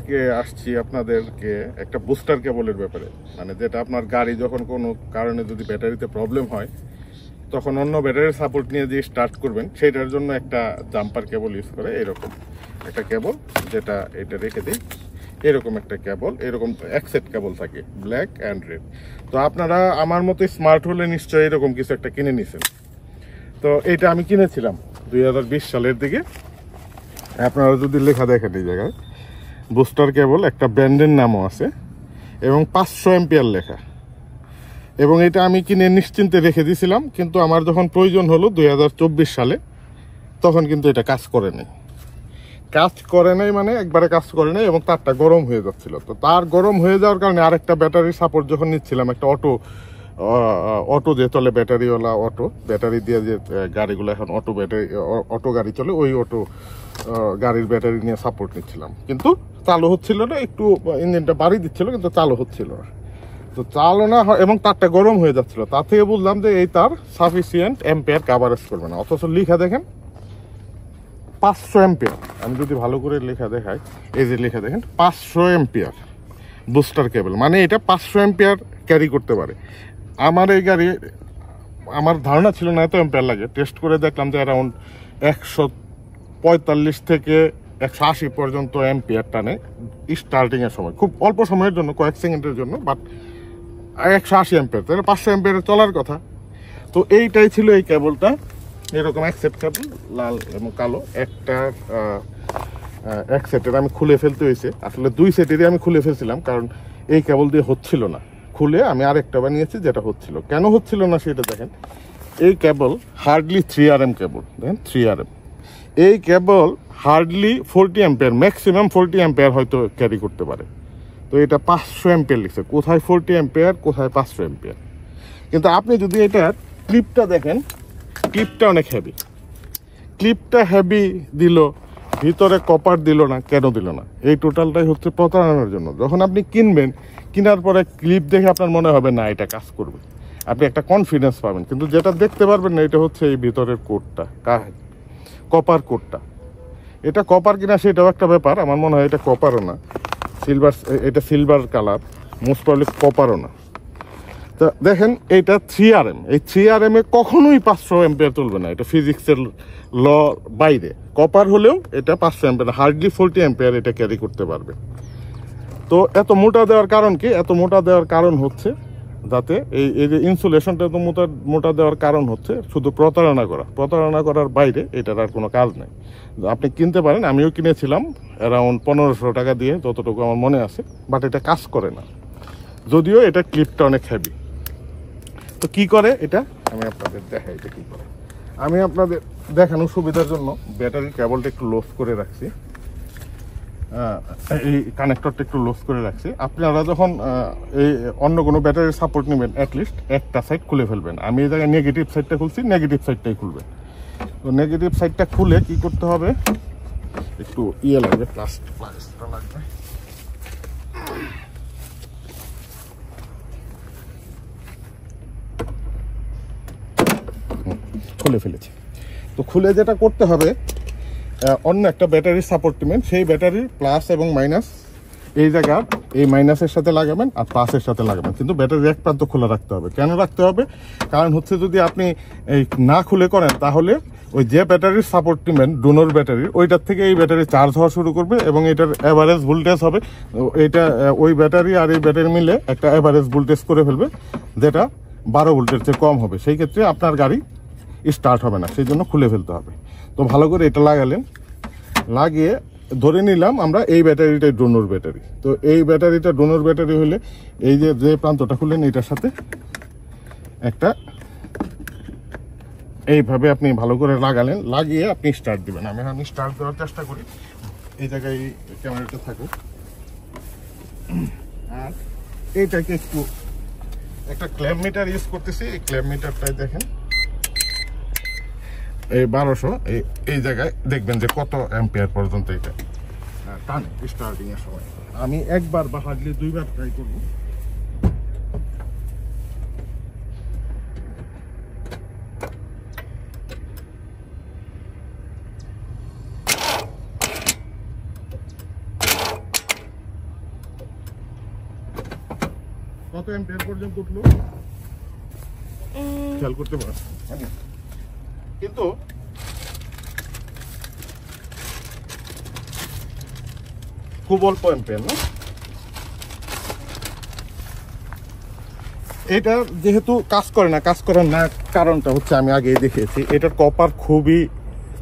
আজকে আসছি আপনাদেরকে একটা বুস্টার কেবলের ব্যাপারে, মানে যেটা আপনার গাড়ি যখন কোনো কারণে যদি ব্যাটারিতে প্রবলেম হয় তখন অন্য ব্যাটারির সাপোর্ট নিয়ে যে স্টার্ট করবেন সেটার জন্য একটা জাম্পার কেবল ইউজ করে এরকম একটা কেবল, যেটা এটা রেখে দিই। এরকম একটা কেবল, এরকম এক সেট কেবল থাকে, ব্ল্যাক অ্যান্ড রেড। তো আপনারা আমার মতো স্মার্ট হলে নিশ্চয়ই এরকম কিছু একটা কিনে নিছেন। তো এটা আমি কিনেছিলাম 2020 সালের দিকে। আপনারা যদি লেখা দেখেন এই জায়গায় বুস্টার কেবল, একটা ব্র্যান্ডের নামও আছে এবং 500 অ্যাম্পিয়ার লেখা। এবং এটা আমি কিনে নিশ্চিন্তে রেখে দিয়েছিলাম, কিন্তু আমার যখন প্রয়োজন হলো 2024 সালে, তখন কিন্তু এটা কাজ করে নাই, মানে একবারে কাজ করে নাই এবং তারটা গরম হয়ে যাচ্ছিল। তো তার গরম হয়ে যাওয়ার কারণে আরেকটা ব্যাটারি সাপোর্ট যখন নিচ্ছিলাম, একটা অটো যে চলে, ব্যাটারিওয়ালা অটো, ব্যাটারি দিয়ে যে গাড়িগুলো এখন অটো গাড়ি চলে, ওই অটো গাড়ির ব্যাটারি নিয়ে সাপোর্ট নিচ্ছিলাম, কিন্তু চালু হচ্ছিল না। একটু ইঞ্জিনটা বাড়ি দিচ্ছিল কিন্তু চালু হচ্ছিল না। তো চালু না হয় এবং তারটা গরম হয়ে যাচ্ছিল। তা থেকে বুঝলাম যে এই তার সাফিসিয়েন্ট অ্যাম্পিয়ার কাভারেজ করবে না। অথচ লিখা দেখেন 500 অ্যাম্পিয়ার। আমি যদি ভালো করে লেখা দেখাই, এই যে লেখা দেখেন 500 অ্যাম্পিয়ার বুস্টার কেবল, মানে এটা 500 অ্যাম্পিয়ার ক্যারি করতে পারে। আমার এই গাড়ি, আমার ধারণা ছিল না এত অ্যাম্পিয়ার লাগে। টেস্ট করে দেখলাম যে অ্যারাউন্ড 145 থেকে 180 পর্যন্ত অ্যাম্পিয়ার টানে স্টার্টিংয়ের সময়, খুব অল্প সময়ের জন্য, কয়েক সেকেন্ডের জন্য। বাট 180 অ্যাম্পিয়ার, তাহলে 500 অ্যাম্পিয়ারে চলার কথা। তো এইটাই ছিল এই কেবলটা, এরকম এক সেট কেবল, লাল এবং কালো। এক সেটের আমি খুলে ফেলতে হয়েছে, আসলে 2 সেটেরই আমি খুলে ফেলছিলাম, কারণ এই কেবল দিয়ে হচ্ছিল না। খুলে আমি আরেকটা বানিয়েছি যেটা হচ্ছিল। কেন হচ্ছিল না সেটা দেখেন। এই কেবল হার্ডলি 3RM কেবল, দেখেন 3RM। এই কেবল হার্ডলি 40 অ্যাম্পিয়ার, ম্যাক্সিমাম 40 অ্যাম্পিয়ার হয়তো ক্যারি করতে পারে। তো এটা 500 অ্যাম্পিয়ার লিখছে, কোথায় 40 অ্যাম্পিয়ার, কোথায় 500 অ্যাম্পিয়ার। কিন্তু আপনি যদি এটার ক্লিপটা দেখেন, ক্লিপটা অনেক হেভি। ক্লিপটা হেভি দিল, ভিতরে কপার দিল না, কেন দিল না? এই টোটালটাই হচ্ছে প্রতারণার জন্য। যখন আপনি কিনবেন, কেনার পরে ক্লিপ দেখে আপনার মনে হবে না এটা কাজ করবে, আপনি একটা কনফিডেন্স পাবেন। কিন্তু যেটা দেখতে পারবেন না, এটা হচ্ছে এই ভিতরের কোডটা, কপার কোডটা। এটা কপার কিনা সেটাও একটা ব্যাপার। আমার মনে হয় এটা কপারও না, সিলভার, এটা সিলভার কালার, মোস্ট প্রবলি কপারও না। তো দেখেন এইটা 3RM, এই 3RM এ কখনোই 500 অ্যাম্পিয়ার চলবে না, এটা ফিজিক্সের ল বাইরে। কপার হলেও এটা 500 অ্যাম্পিয়ার, হার্ডলি 40 অ্যাম্পিয়ার এটা ক্যারি করতে পারবে। তো এত মোটা দেওয়ার কারণ কি? এত মোটা দেওয়ার কারণ হচ্ছে যাতে এই যে ইনসুলেশনটা এত মোটা দেওয়ার কারণ হচ্ছে শুধু প্রতারণা করার বাইরে এটার আর কোনো কাজ নেই। আপনি কিনতে পারেন, আমিও কিনেছিলাম অ্যারাউন্ড 1500 টাকা দিয়ে, যতটুকু আমার মনে আছে। বাট এটা কাজ করে না, যদিও এটা ক্লিপটা অনেক হেভি। তো কি করে এটা আমি আপনাদের দেখাই, এটা কি করে। আমি আপনাদের দেখানোর সুবিধার জন্য ব্যাটারির কেবলটা একটু লুজ করে রাখছি, এই কানেক্টরটা একটু লুজ করে রাখছি। আপনারা যখন এই অন্য কোনো ব্যাটারির সাপোর্ট নেবেন, অ্যাটলিস্ট একটা সাইড খুলে ফেলবেন। আমি এই জায়গায় নেগেটিভ সাইডটা খুলছি, নেগেটিভ সাইডটাই খুলবেন। তো নেগেটিভ সাইডটা খুলে কি করতে হবে, একটু লাগবে, প্লাস্টিকটা লাগবে। খুলে ফেলেছি। তো খুলে যেটা করতে হবে, অন্য একটা ব্যাটারির সাপোর্ট নেবেন, সেই ব্যাটারির প্লাস এবং মাইনাস এই জায়গা, এই মাইনাসের সাথে লাগাবেন আর প্লাসের সাথে লাগাবেন। কিন্তু ব্যাটারির এক প্রান্ত খোলা রাখতে হবে। কেন রাখতে হবে? কারণ হচ্ছে যদি আপনি এই না খুলে করেন, তাহলে ওই যে ব্যাটারির সাপোর্ট নেবেন, ডোনর ব্যাটারির, ওইটার থেকে এই ব্যাটারি চার্জ হওয়া শুরু করবে এবং এটার অ্যাভারেজ ভোল্টেজ হবে, এটা ওই ব্যাটারি আর এই ব্যাটারি মিলে একটা অ্যাভারেজ ভোল্টেজ করে ফেলবে, যেটা 12 ভোল্টের চেয়ে কম হবে। সেই ক্ষেত্রে আপনার গাড়ি স্টার্ট হবে না, সেই জন্য খুলে ফেলতে হবে। তো ভালো করে এটা লাগালেন, লাগিয়ে ধরে নিলাম আমরা এই ব্যাটারিটাই ডোনর ব্যাটারি। তো এই ব্যাটারিটা ডোনর ব্যাটারি হলে এই যে প্রান্তটা খুললেন, এটার সাথে একটা এইভাবে আপনি ভালো করে লাগালেন, লাগিয়ে আপনি স্টার্ট দিবেন। আমি স্টার্ট দেওয়ার চেষ্টা করি, এই জায়গায় ক্যামেরাটা থাকুক। আর এইটাকে একটু একটা ক্ল্যাম্প মিটার ইউজ করতেছি। এই ক্ল্যাম্প মিটারটাই দেখেন, এই 1200, এই জায়গায় দেখবেন যে কত অ্যাম্পিয়ার পর্যন্ত এটা টানে স্টার্টিং এর সময়। আমি একবার বা হার্ডলি 2বার ট্রাই করবো। কত অ্যাম্পিয়ার পর্যন্ত উঠলো খেয়াল করতে পারেন, কিন্তু খুব অল্প অ্যাম্পিয়ার না। এটা যেহেতু কাজ করে না, কাজ করার না কারণটা হচ্ছে আমি আগেই দেখিয়েছি, এটার কপার খুবই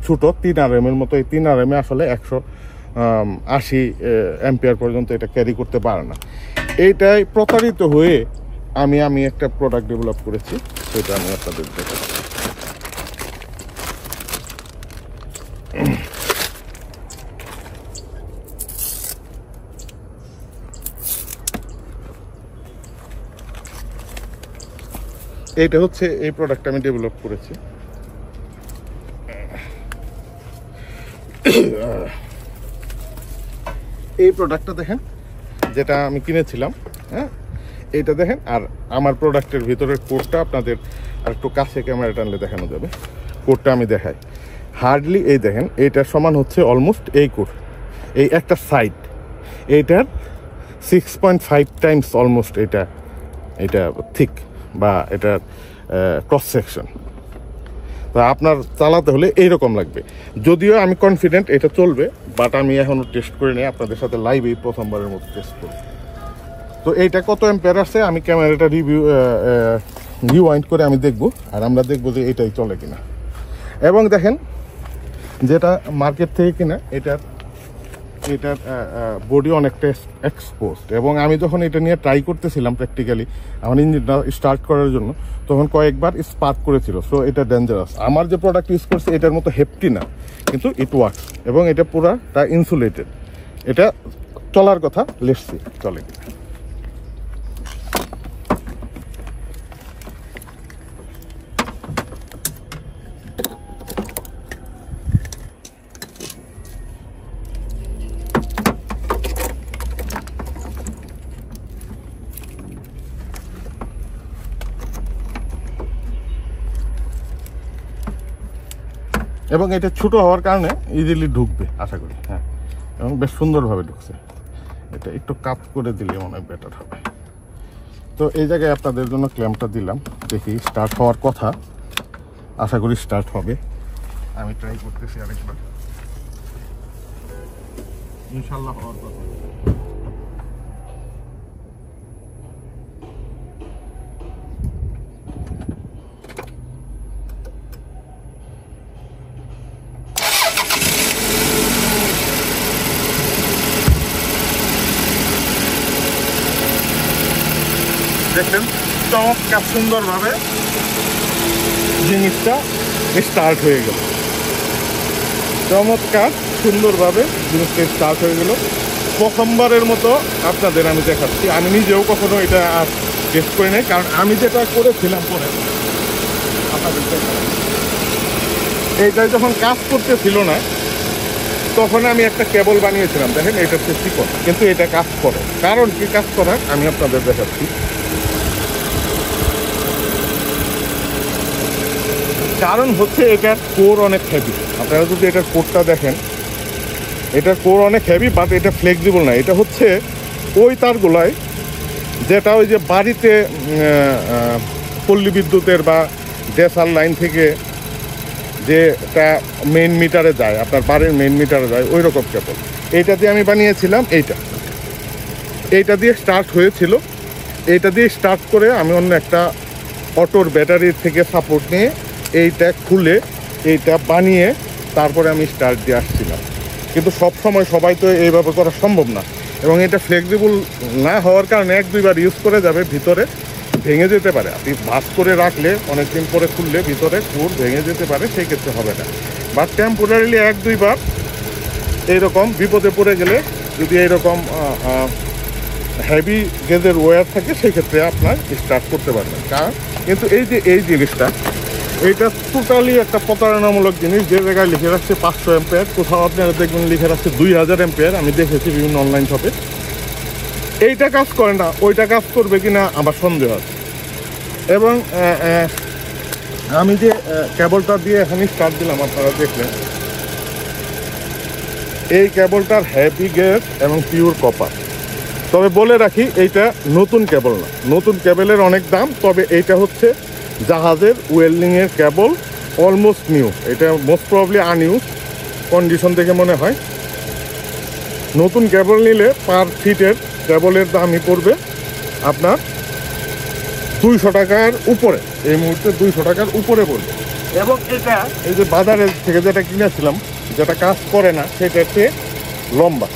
ছোট, 3 RM এর মতো। এই 3 RM আসলে 180 অ্যাম্পিয়ার পর্যন্ত এটা ক্যারি করতে পারে না। এইটাই প্রতারিত হয়ে আমি একটা প্রোডাক্ট ডেভেলপ করেছি, সেটা আমি আপনাদের দেখাচ্ছি। এইটা হচ্ছে এই প্রোডাক্ট আমি ডেভেলপ করেছি। এই প্রোডাক্টটা দেখেন, যেটা আমি কিনেছিলাম, হ্যাঁ এইটা দেখেন। আর আমার প্রোডাক্টের ভিতরের কোডটা আপনাদের আর একটু কাছে ক্যামেরা টানলে দেখানো যাবে। কোডটা আমি দেখাই, হার্ডলি এই দেখেন, এইটার সমান হচ্ছে অলমোস্ট এই কোড, এই একটা সাইড এইটার 6.5 টাইমস অলমোস্ট এটা থিক বা এটার ক্রস সেকশন। তা আপনার চালাতে হলে এইরকম লাগবে। যদিও আমি কনফিডেন্ট এটা চলবে, বাট আমি এখনও টেস্ট করে নিই, আপনাদের সাথে লাইভেই প্রথমবারের মতো টেস্ট করব। তো এইটা কত অ্যাম্পিয়ার আছে আমি ক্যামেরাটা রিওয়াইন্ড করে আমি দেখব, আর আমরা দেখব যে এটাই চলে কিনা। এবং দেখেন, যেটা মার্কেট থেকে কিনা এটার বডি অনেকটা এক্সপোজড, এবং আমি যখন এটা নিয়ে ট্রাই করতেছিলাম প্র্যাকটিক্যালি আমার ইঞ্জিনটা স্টার্ট করার জন্য, তখন কয়েকবার স্পার্ক করেছিল। সো এটা ডেঞ্জারাস। আমার যে প্রোডাক্ট ইউজ করছে এটার মতো হেফটি না, কিন্তু ইট ওয়ার্কস, এবং এটা পুরাটা ইনসুলেটেড। এটা চলার কথা, লেটস সি চলে কিনা। এবং এটা ছোট হওয়ার কারণে ইজিলি ঢুকবে আশা করি, হ্যাঁ, এবং বেশ সুন্দরভাবে ঢুকছে। এটা একটু কাট করে দিলে মনে হয় বেটার হবে। তো এই জায়গায় আপনাদের জন্য ক্ল্যাম্পটা দিলাম, দেখি স্টার্ট হওয়ার কথা, আশা করি স্টার্ট হবে। আমি ট্রাই করতেছি আরেকবার, ইনশাল্লাহ হওয়ার কথা। দেখেন চমৎকার সুন্দরভাবে জিনিসটা স্টার্ট হয়ে গেল, চমৎকার সুন্দরভাবে জিনিসটা স্টার্ট হয়ে গেল। প্রথমবারের মতো আপনাদের আমি দেখাচ্ছি, আমি নিজেও কখনো এটা আর টেস্ট করি নাই, কারণ আমি যেটা করেছিলাম পরে আপনাদের এইটাই যখন কাজ করতেছিল না, তখন আমি একটা কেবল বানিয়েছিলাম, দেখেন এটা হচ্ছে চিকন, কিন্তু এটা কাজ করে। কারণ কি কাজ করার আমি আপনাদের দেখাচ্ছি। কারণ হচ্ছে এটার কোর অনেক হেভি। আপনারা যদি এটার কোরটা দেখেন, এটার কোর অনেক হেভি, বাট এটা ফ্লেক্সিবল না। এটা হচ্ছে ওই তারগুলায়, যেটা ওই যে বাড়িতে পল্লী বিদ্যুতের বা ডেসার লাইন থেকে যেটা মেইন মিটারে যায়, আপনার বাড়ির মেইন মিটারে যায়, ওই রকম কেবল। এইটা দিয়ে আমি বানিয়েছিলাম, এইটা দিয়ে স্টার্ট হয়েছিল। এইটা দিয়ে স্টার্ট করে আমি অন্য একটা অটোর ব্যাটারির থেকে সাপোর্ট নিয়ে এইটা খুলে এইটা বানিয়ে তারপরে আমি স্টার্ট দিয়ে আসছিলাম। কিন্তু সব সময় সবাই তো এইভাবে করা সম্ভব না, এবং এটা ফ্লেক্সিবল না হওয়ার কারণে 1-2 বার ইউজ করে যাবে, ভিতরে ভেঙে যেতে পারে। আপনি ভাঁজ করে রাখলে অনেকদিন পরে খুললে ভিতরে কোর ভেঙে যেতে পারে, সেই ক্ষেত্রে হবে না। বাট টেম্পোরারিলি 1-2 বার এইরকম বিপদে পড়ে গেলে, যদি এইরকম হেভি গেজের ওয়্যার থাকে, সেই ক্ষেত্রে আপনার স্টার্ট করতে পারবেন। কারণ কিন্তু এই জিনিসটা, এইটা টোটালি একটা প্রতারণামূলক জিনিস। যে জায়গায় লিখে রাখছে 500 অ্যাম্পিয়ার, কোথাও আপনারা দেখবেন লিখে রাখছে 2000 অ্যাম্পিয়ার। আমি দেখেছি বিভিন্ন অনলাইন শপে। এইটা কাজ করে না, ওইটা কাজ করবে কিনা আমার সন্দেহ আছে। এবং আমি যে কেবলটা দিয়ে এখানে স্টার্ট দিলাম, আপনারা দেখলেন এই কেবলটার হেভি গেজ এবং পিওর কপার। তবে বলে রাখি এইটা নতুন কেবল না, নতুন কেবলের অনেক দাম। তবে এইটা হচ্ছে জাহাজের ওয়েল্ডিংয়ের কেবল, অলমোস্ট নিউ। এটা মোস্ট প্রবাবলি আনইউজ কন্ডিশন দেখে মনে হয়। নতুন কেবল নিলে পার ফিটের কেবলের দামই পড়বে আপনার 200 টাকার উপরে, এই মুহূর্তে 200 টাকার উপরে পড়বে। এবং এটা এই যে বাজারের থেকে যেটা কিনেছিলাম, যেটা কাজ করে না, সেটার চেয়ে লম্বা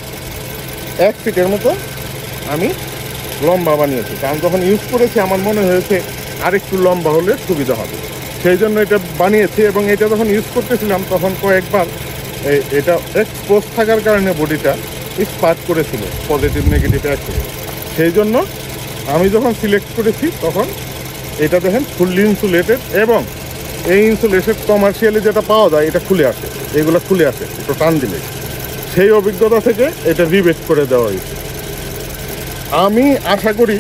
1 ফিটের মতো আমি লম্বা বানিয়েছি। কারণ যখন ইউজ করেছি আমার মনে হয়েছে আরেকটু লম্বা হলে সুবিধা হবে, সেই জন্য এটা বানিয়েছি। এবং এটা যখন ইউজ করতেছিলাম তখন কয়েকবার এটা এক্সপোজ থাকার কারণে বডিটা স্পার্ক করেছিল পজিটিভ নেগেটিভ একটু। সেই জন্য আমি যখন সিলেক্ট করেছি তখন এটা দেখেন ফুললি ইনসুলেটেড, এবং এই ইনসুলেটেড কমার্শিয়ালি যেটা পাওয়া যায় এটা খুলে আসে, এগুলো খুলে আসে একটু টান দিলে। সেই অভিজ্ঞতা থেকে এটা রিবেট করে দেওয়া হয়েছে। আমি আশা করি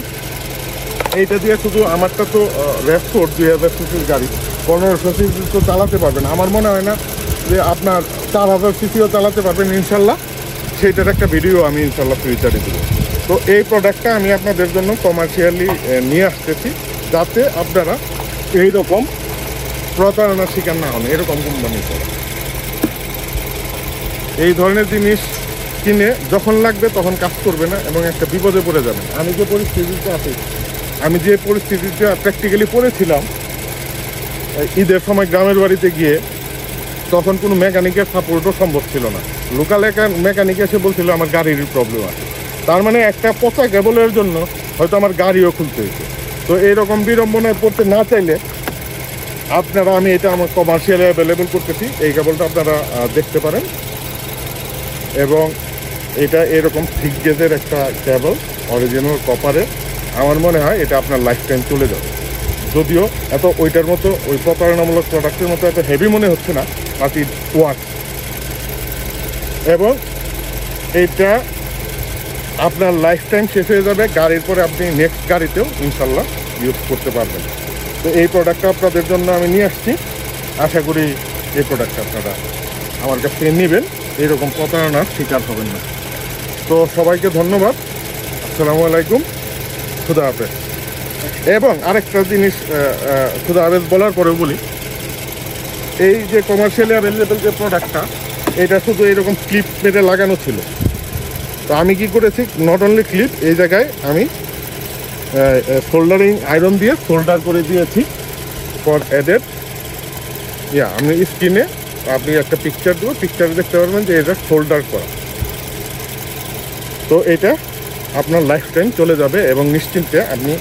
এইটা দিয়ে শুধু আমারটা তো রেসকোর্ট 2000 সিসির গাড়ি, 1500 সিসি তো চালাতে পারবেন। আমার মনে হয় না যে আপনার 4000 সিসিও চালাতে পারবেন ইনশাল্লাহ। সেইটার একটা ভিডিও আমি ইনশাল্লাহ ফিউচারে দেবো। তো এই প্রোডাক্টটা আমি আপনাদের জন্য কমার্শিয়ালি নিয়ে আসতেছি, যাতে আপনারা এইরকম প্রতারণার শিকার না হন। এরকম কোম্পানি করে এই ধরনের জিনিস কিনে যখন লাগবে তখন কাজ করবে না এবং একটা বিপদে পড়ে যাবেন। আমি যে পরিস্থিতিতে আছি, আমি যে পরিস্থিতিতে প্র্যাকটিক্যালি পড়েছিলাম ঈদের সময় গ্রামের বাড়িতে গিয়ে, তখন কোনো মেকানিকের সাপোর্টও সম্ভব ছিল না। লোকাল মেকানিক এসে বলছিল আমার গাড়ির প্রবলেম আছে। তার মানে একটা পচা কেবলের জন্য হয়তো আমার গাড়িও খুলতে হয়েছে। তো এইরকম বিড়ম্বনায় পড়তে না চাইলে আপনারা, আমি এটা আমার কমার্শিয়ালি অ্যাভেলেবেল করতেছি, এই কেবলটা আপনারা দেখতে পারেন। এবং এটা এরকম থিক গেজের একটা কেবল, অরিজিনাল কপারে। আমার মনে হয় এটা আপনার লাইফ টাইম চলে যাবে। যদিও এত ওইটার মতো, ওই প্রতারণামূলক প্রোডাক্টের মতো এত হেভি মনে হচ্ছে না, বাট ইট ওয়ার্ক। এবং এইটা আপনার লাইফ টাইম শেষ হয়ে যাবে, গাড়ির পরে আপনি নেক্সট গাড়িতেও ইনশাল্লাহ ইউজ করতে পারবেন। তো এই প্রোডাক্টটা আপনাদের জন্য আমি নিয়ে আসছি। আশা করি এই প্রোডাক্টটা আপনারা আমার কাছ থেকে নেবেন, এরকম প্রতারণার শিকার হবেন না। তো সবাইকে ধন্যবাদ, আসসালামু আলাইকুম, খুদা হাফেজ। এবং আরেকটা জিনিস খুদা হাফেজ বলার পরেও বলি, এই যে কমার্শিয়ালি অ্যাভেলেবেল যে প্রোডাক্টটা, এটা শুধু এরকম ক্লিপ মেরে লাগানো ছিল। তো আমি কি করেছি, নট অনলি ক্লিপ, এই জায়গায় আমি সোল্ডারিং আয়রন দিয়ে সোল্ডার করে দিয়েছি ফর অ্যাডেড। আমি স্ক্রিনে আপনি একটা পিকচার দেবো, পিকচারে দেখতে পারবেন যে এটা সোল্ডার করা। তো এটা আপনার লাইফ টাইম চলে যাবে এবং নিশ্চিন্তে আপনি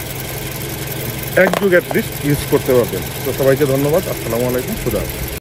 1 যুগ অ্যাটলিস্ট ইউজ করতে পারবেন। তো সবাইকে ধন্যবাদ, আসসালামু আলাইকুম, খুদা হাফেজ।